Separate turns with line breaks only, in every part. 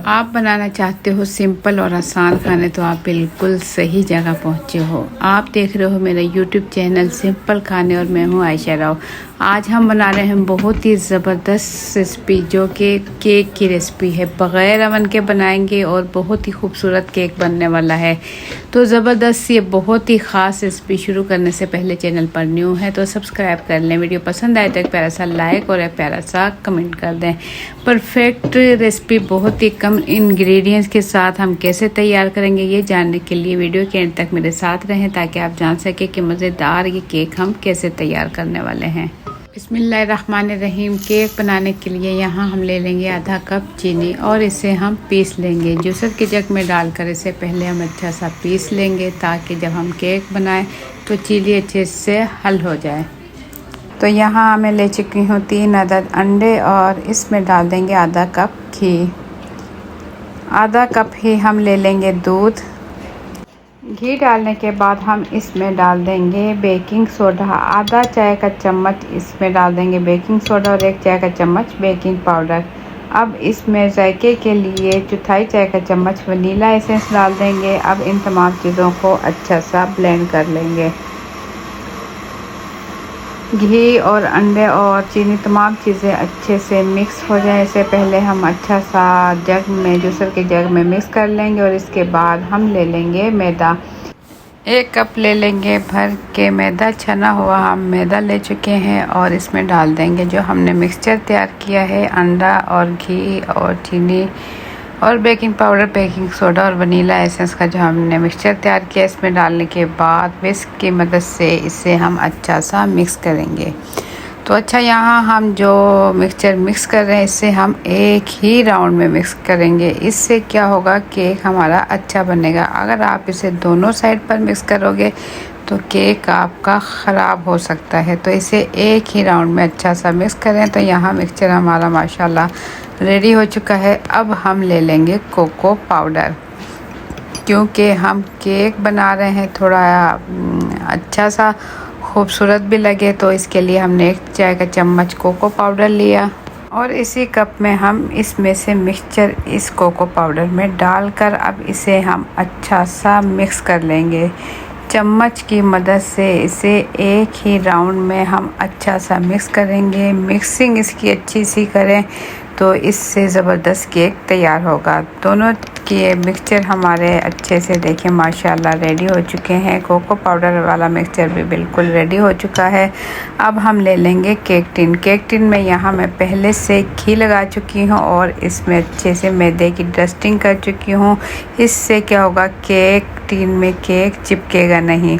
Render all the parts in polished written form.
आप बनाना चाहते हो सिंपल और आसान खाने तो आप बिल्कुल सही जगह पहुंचे हो। आप देख रहे हो मेरा यूट्यूब चैनल सिंपल खाने और मैं हूं आयशा राव। आज हम बना रहे हैं बहुत ही ज़बरदस्त रेसिपी जो कि केक की रेसिपी है। बग़ैर अवन के बनाएंगे और बहुत ही खूबसूरत केक बनने वाला है। तो ज़बरदस्त ये बहुत ही ख़ास रेसिपी शुरू करने से पहले चैनल पर न्यू है तो सब्सक्राइब कर लें। वीडियो पसंद आए तो एक प्यारा सा लाइक और एक प्यारा सा कमेंट कर दें। परफेक्ट रेसिपी बहुत ही कम इंग्रेडिएंट्स के साथ हम कैसे तैयार करेंगे ये जानने के लिए वीडियो के एंड तक मेरे साथ रहें ताकि आप जान सकें कि मज़ेदार ये केक हम कैसे तैयार करने वाले हैं। बिस्मिल्लाहिर्रहमानिर्रहीम। केक बनाने के लिए यहाँ हम ले लेंगे आधा कप चीनी और इसे हम पीस लेंगे। जूसर के जग में डालकर इसे पहले हम अच्छा सा पीस लेंगे ताकि जब हम केक बनाएं तो चीनी अच्छे से हल हो जाए। तो यहाँ मैं ले चुकी हूँ 3 अदद अंडे और इसमें डाल देंगे आधा कप घी। आधा कप ही हम ले लेंगे दूध। घी डालने के बाद हम इसमें डाल देंगे बेकिंग सोडा। आधा चाय का चम्मच इसमें डाल देंगे बेकिंग सोडा और 1 चाय का चम्मच बेकिंग पाउडर। अब इसमें जायके के लिए चौथाई चाय का चम्मच वनीला एसेंस डाल देंगे। अब इन तमाम चीज़ों को अच्छा सा ब्लेंड कर लेंगे। घी और अंडे और चीनी तमाम चीज़ें अच्छे से मिक्स हो जाए इससे पहले हम अच्छा सा जग में जूसर के जग में मिक्स कर लेंगे और इसके बाद हम ले लेंगे मैदा। 1 कप ले लेंगे भर के मैदा। छना हुआ हम मैदा ले चुके हैं और इसमें डाल देंगे जो हमने मिक्सचर तैयार किया है। अंडा और घी और चीनी और बेकिंग पाउडर, बेकिंग सोडा और वनीला एसेंस का जो हमने मिक्सचर तैयार किया इसमें डालने के बाद विस्क की मदद से इसे हम अच्छा सा मिक्स करेंगे। तो अच्छा, यहाँ हम जो मिक्सचर मिक्स कर रहे हैं इसे हम एक ही राउंड में मिक्स करेंगे। इससे क्या होगा, केक हमारा अच्छा बनेगा। अगर आप इसे दोनों साइड पर मिक्स करोगे तो केक आपका ख़राब हो सकता है। तो इसे एक ही राउंड में अच्छा सा मिक्स करें। तो यहाँ मिक्सचर हमारा माशाल्लाह रेडी हो चुका है। अब हम ले लेंगे कोको पाउडर। क्योंकि हम केक बना रहे हैं थोड़ा अच्छा सा खूबसूरत भी लगे तो इसके लिए हमने 1 चाय का चम्मच कोको पाउडर लिया और इसी कप में हम इसमें से मिक्सचर इस कोको पाउडर में डालकर अब इसे हम अच्छा सा मिक्स कर लेंगे। चम्मच की मदद से इसे एक ही राउंड में हम अच्छा सा मिक्स करेंगे। मिक्सिंग इसकी अच्छी सी करें तो इससे ज़बरदस्त केक तैयार होगा। दोनों के मिक्सचर हमारे अच्छे से देखें माशाल्लाह रेडी हो चुके हैं। कोको पाउडर वाला मिक्सचर भी बिल्कुल रेडी हो चुका है। अब हम ले लेंगे केक टिन। केक टिन में यहाँ मैं पहले से घी लगा चुकी हूँ और इसमें अच्छे से मैदे की डस्टिंग कर चुकी हूँ। इससे क्या होगा, केक टिन में केक चिपकेगा नहीं।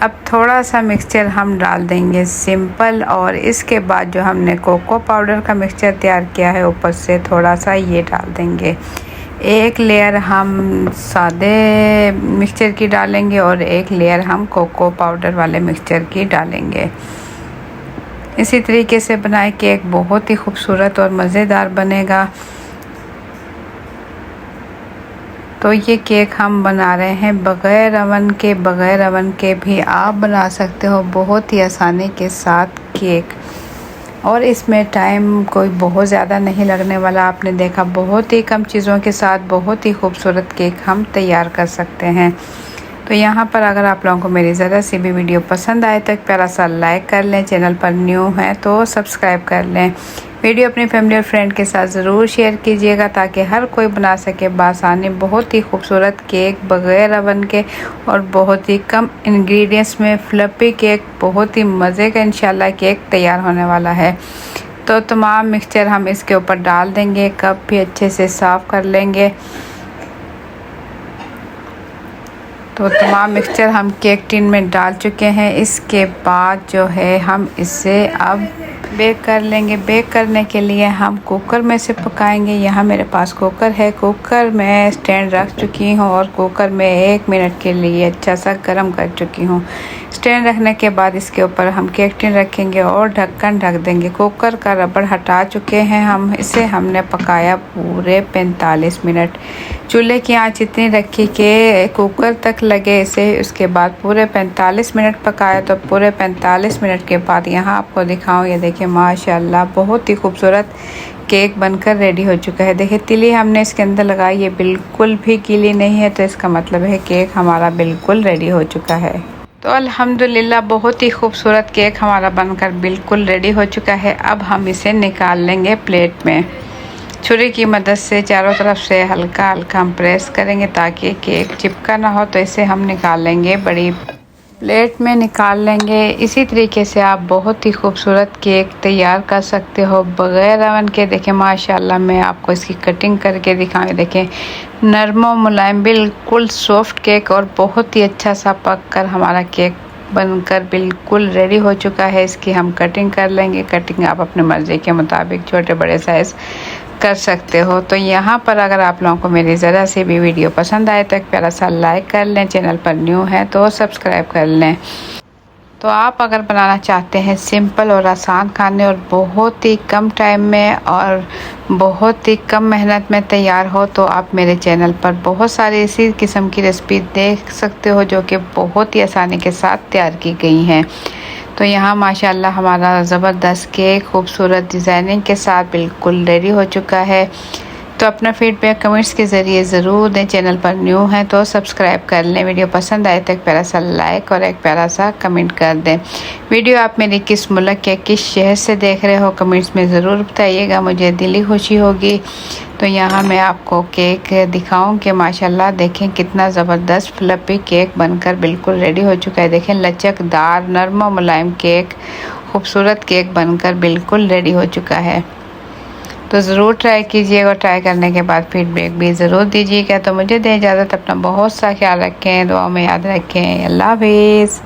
अब थोड़ा सा मिक्सचर हम डाल देंगे सिंपल और इसके बाद जो हमने कोको पाउडर का मिक्सचर तैयार किया है ऊपर से थोड़ा सा ये डाल देंगे। 1 लेयर हम सादे मिक्सचर की डालेंगे और 1 लेयर हम कोको पाउडर वाले मिक्सचर की डालेंगे। इसी तरीके से बनाए केक बहुत ही खूबसूरत और मज़ेदार बनेगा। तो ये केक हम बना रहे हैं बग़ैर अवन के भी आप बना सकते हो बहुत ही आसानी के साथ केक। और इसमें टाइम कोई बहुत ज़्यादा नहीं लगने वाला। आपने देखा बहुत ही कम चीज़ों के साथ बहुत ही खूबसूरत केक हम तैयार कर सकते हैं। तो यहाँ पर अगर आप लोगों को मेरी ज़रा सी भी वीडियो पसंद आए तो एक प्यारा सा लाइक कर लें। चैनल पर न्यू है तो सब्सक्राइब कर लें। वीडियो अपनी फैमिली और फ्रेंड के साथ ज़रूर शेयर कीजिएगा ताकि हर कोई बना सके बासानी बहुत ही खूबसूरत केक बग़ैर अवन के और बहुत ही कम इंग्रेडिएंट्स में फ्लफ़ी केक बहुत ही मज़े का इंशाल्लाह केक तैयार होने वाला है। तो तमाम मिक्सचर हम इसके ऊपर डाल देंगे। कप भी अच्छे से साफ़ कर लेंगे। तो तमाम मिक्सचर हम केक टिन में डाल चुके हैं। इसके बाद जो है हम इसे अब बेक कर लेंगे। बेक करने के लिए हम कुकर में से पकाएंगे। यहाँ मेरे पास कुकर है। कुकर में स्टैंड रख चुकी हूँ और कुकर में 1 मिनट के लिए अच्छा सा गर्म कर चुकी हूँ। स्टैंड रखने के बाद इसके ऊपर हम केक टिन रखेंगे और ढक्कन ढक देंगे। कुकर का रबड़ हटा चुके हैं हम। इसे हमने पकाया पूरे 45 मिनट। चूल्हे की आंच इतनी रखी कि कुकर तक लगे इसे। उसके बाद पूरे 45 मिनट पकाया। तो पूरे 45 मिनट के बाद यहाँ आपको दिखाऊँ, ये देखिए देखिए माशाल्लाह बहुत ही खूबसूरत केक बनकर रेडी हो चुका है। देखिए तिली हमने इसके अंदर लगाई, ये बिल्कुल भी गीली नहीं है, तो इसका मतलब है केक हमारा बिल्कुल रेडी हो चुका है। तो अल्हम्दुलिल्लाह बहुत ही खूबसूरत केक हमारा बनकर बिल्कुल रेडी हो चुका है। अब हम इसे निकाल लेंगे प्लेट में। छुरी की मदद से चारों तरफ से हल्का हल्का हम प्रेस करेंगे ताकि केक चिपका ना हो, तो इसे हम निकाल लेंगे, बड़ी प्लेट में निकाल लेंगे। इसी तरीके से आप बहुत ही खूबसूरत केक तैयार कर सकते हो बग़ैर ओवन के। देखें माशाल्लाह मैं आपको इसकी कटिंग करके दिखाऊंगी। देखें नरम मुलायम बिल्कुल सॉफ्ट केक और बहुत ही अच्छा सा पक कर हमारा केक बनकर बिल्कुल रेडी हो चुका है। इसकी हम कटिंग कर लेंगे। कटिंग आप अपने मर्ज़ी के मुताबिक छोटे बड़े साइज़ कर सकते हो। तो यहाँ पर अगर आप लोगों को मेरी ज़रा सी भी वीडियो पसंद आए तो एक प्यारा सा लाइक कर लें, चैनल पर न्यू है तो सब्सक्राइब कर लें। तो आप अगर बनाना चाहते हैं सिंपल और आसान खाने और बहुत ही कम टाइम में और बहुत ही कम मेहनत में तैयार हो, तो आप मेरे चैनल पर बहुत सारी इसी किस्म की रेसिपी देख सकते हो जो कि बहुत ही आसानी के साथ तैयार की गई हैं। तो यहाँ माशाल्लाह हमारा ज़बरदस्त केक खूबसूरत डिज़ाइनिंग के साथ बिल्कुल रेडी हो चुका है। तो अपना फीडबैक कमेंट्स के ज़रिए ज़रूर दें। चैनल पर न्यू हैं तो सब्सक्राइब कर लें। वीडियो पसंद आए तो एक प्यारा सा लाइक और एक प्यारा सा कमेंट कर दें। वीडियो आप मेरी किस मुल्क या किस शहर से देख रहे हो कमेंट्स में ज़रूर बताइएगा, मुझे दिली खुशी होगी। तो यहाँ मैं आपको केक दिखाऊं कि माशाल्लाह देखें कितना ज़बरदस्त फ्लफ़ी केक बनकर बिल्कुल रेडी हो चुका है। देखें लचकदार नरम मुलायम केक खूबसूरत केक बनकर बिल्कुल रेडी हो चुका है। तो ज़रूर ट्राई कीजिएगा और ट्राई करने के बाद फीडबैक भी ज़रूर दीजिएगा। तो मुझे दें इजाज़त, अपना बहुत सा ख्याल रखें, दुआ में याद रखें। अल्लाह हाफ़िज़।